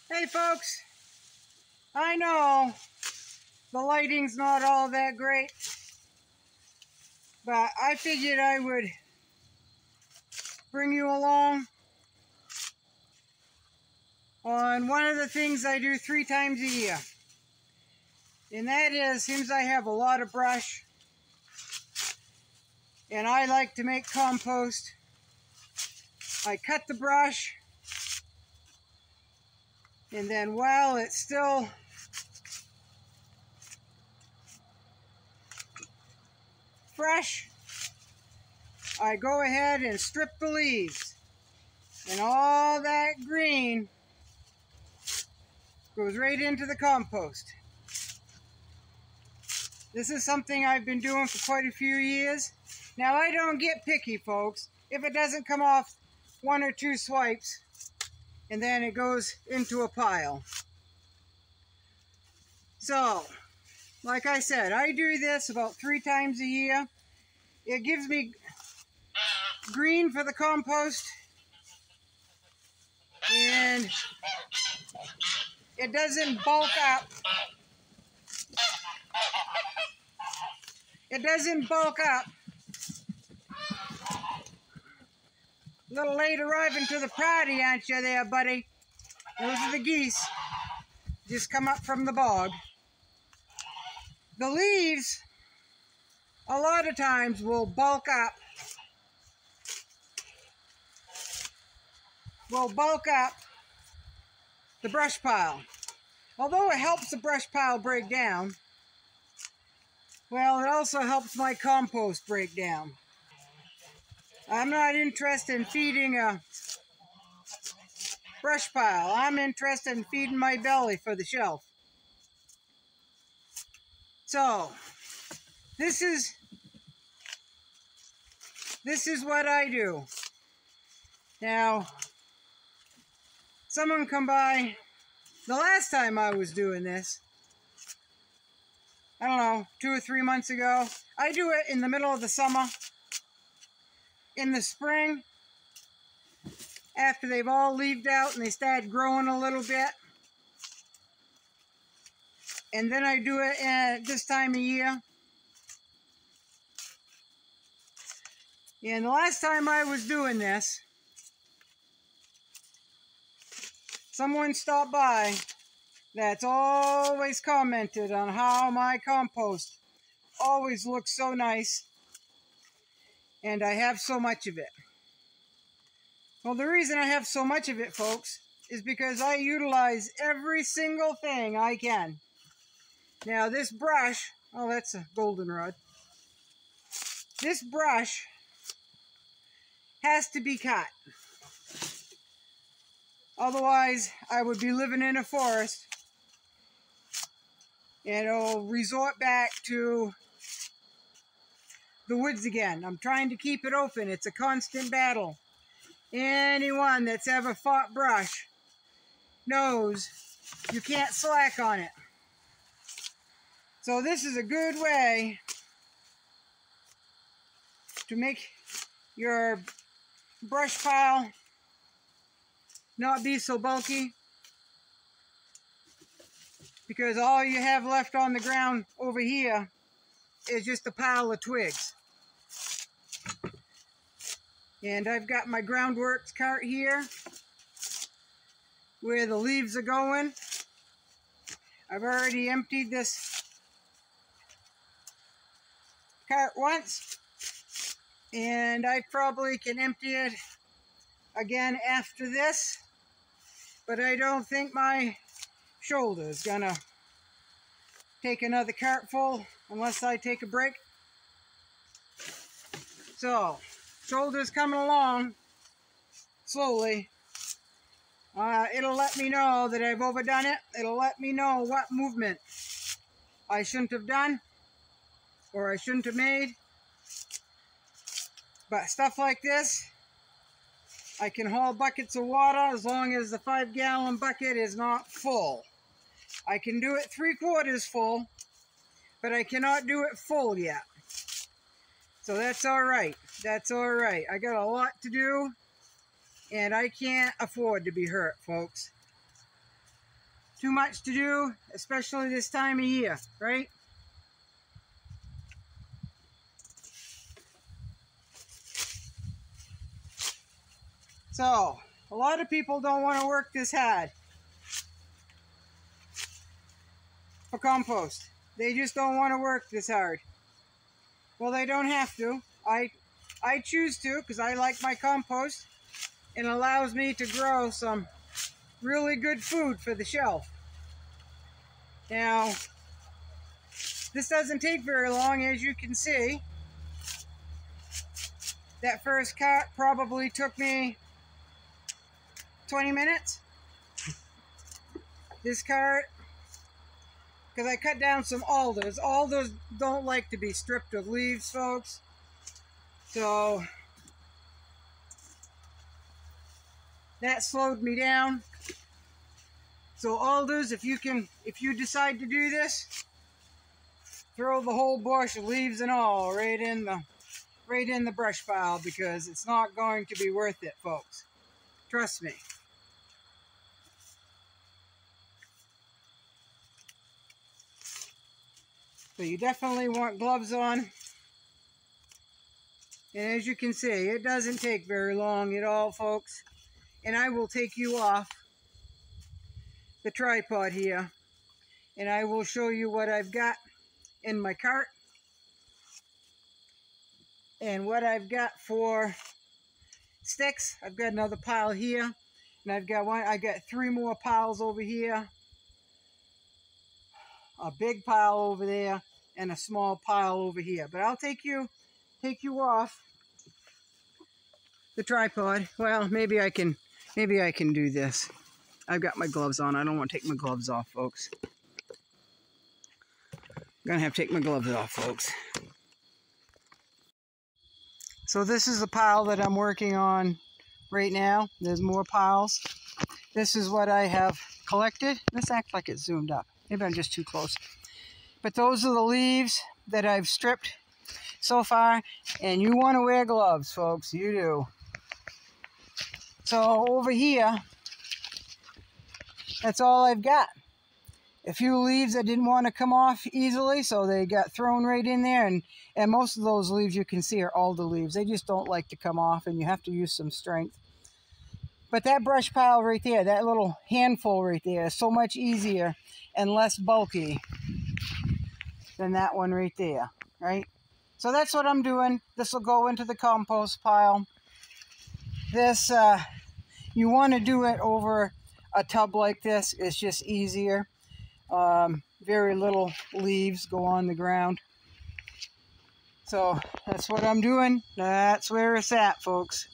Hey folks, I know the lighting's not all that great, but I figured I would bring you along on one of the things I do 3 times a year. And that is, since I have a lot of brush and I like to make compost, I cut the brush, and then while it's still fresh, I go ahead and strip the leaves, and all that green goes right into the compost. This is something I've been doing for quite a few years. Now, I don't get picky, folks. If it doesn't come off 1 or 2 swipes, and then it goes into a pile. So, like I said, I do this about 3 times a year. It gives me green for the compost, and it doesn't bulk up. It doesn't bulk up. A little late arriving to the party, aren't you there, buddy? Those are the geese. Just come up from the bog. The leaves, a lot of times, will bulk up. The brush pile. Although it helps the brush pile break down, well, it also helps my compost break down. I'm not interested in feeding a brush pile. I'm interested in feeding my belly for the shelf. So, this is what I do. Now, someone come by, the last time I was doing this, I don't know, 2 or 3 months ago. I do it in the middle of the summer. In the spring, after they've all leaved out and they start growing a little bit. And then I do it at this time of year. And the last time I was doing this, someone stopped by that's always commented on how my compost always looks so nice, and I have so much of it. Well, the reason I have so much of it, folks, is because I utilize every single thing I can. Now, this brush, oh, that's a goldenrod. This brush has to be cut. Otherwise, I would be living in a forest, and it'll resort back to the woods again. I'm trying to keep it open. It's a constant battle. Anyone that's ever fought brush knows you can't slack on it. So this is a good way to make your brush pile not be so bulky, because all you have left on the ground over here is just a pile of twigs. And I've got my Groundworks cart here where the leaves are going. I've already emptied this cart once, and I probably can empty it again after this, but I don't think my shoulder's gonna take another cart full unless I take a break. So, shoulder's coming along slowly. It'll let me know that I've overdone it. It'll let me know what movement I shouldn't have done or I shouldn't have made. But stuff like this, I can haul buckets of water as long as the 5-gallon bucket is not full. I can do it 3/4 full, but I cannot do it full yet. So that's all right. That's all right. I got a lot to do, and I can't afford to be hurt, folks. Too much to do, especially this time of year, right? So, a lot of people don't want to work this hard for compost. They just don't want to work this hard. Well, they don't have to. I choose to because I like my compost and it allows me to grow some really good food for the shelf. Now, this doesn't take very long, as you can see. That first cart probably took me 20 minutes. This cart, because I cut down some alders. Alders don't like to be stripped of leaves, folks. So that slowed me down. So alders, if you decide to do this, throw the whole bush, leaves and all, right in the brush pile, because it's not going to be worth it, folks. Trust me. So you definitely want gloves on. And as you can see, it doesn't take very long at all, folks. And I will take you off the tripod here, and I will show you what I've got in my cart and what I've got for sticks. I've got another pile here, and I got 3 more piles over here, a big pile over there, and a small pile over here. But I'll take you off the tripod. Well, maybe I can do this. I've got my gloves on. I don't want to take my gloves off, folks. I'm gonna have to take my gloves off, folks. So this is the pile that I'm working on right now. There's more piles. This is what I have collected. This acts like it's zoomed up. Maybe I'm just too close. But those are the leaves that I've stripped so far. And you want to wear gloves, folks. You do. So over here, that's all I've got. A few leaves that didn't want to come off easily, so they got thrown right in there. And most of those leaves you can see are alder leaves. They just don't like to come off, and you have to use some strength. But that brush pile right there, that little handful right there, is so much easier and less bulky than that one right there, right? So that's what I'm doing. This will go into the compost pile. This, you want to do it over a tub like this. It's just easier. Very little leaves go on the ground. So that's what I'm doing. That's where it's at, folks.